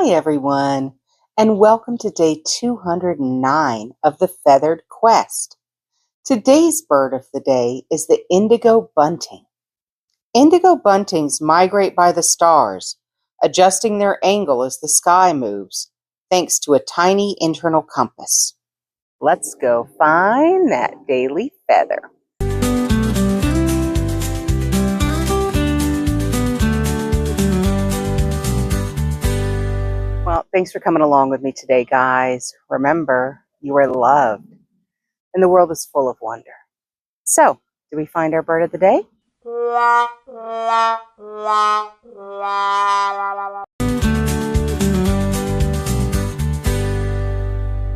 Hi everyone, and welcome to day 209 of the Feathered Quest. Today's bird of the day is the Indigo Bunting. Indigo buntings migrate by the stars, adjusting their angle as the sky moves, thanks to a tiny internal compass. Let's go find that daily feather. Well, thanks for coming along with me today, guys. Remember, you are loved, and the world is full of wonder. So, do we find our bird of the day?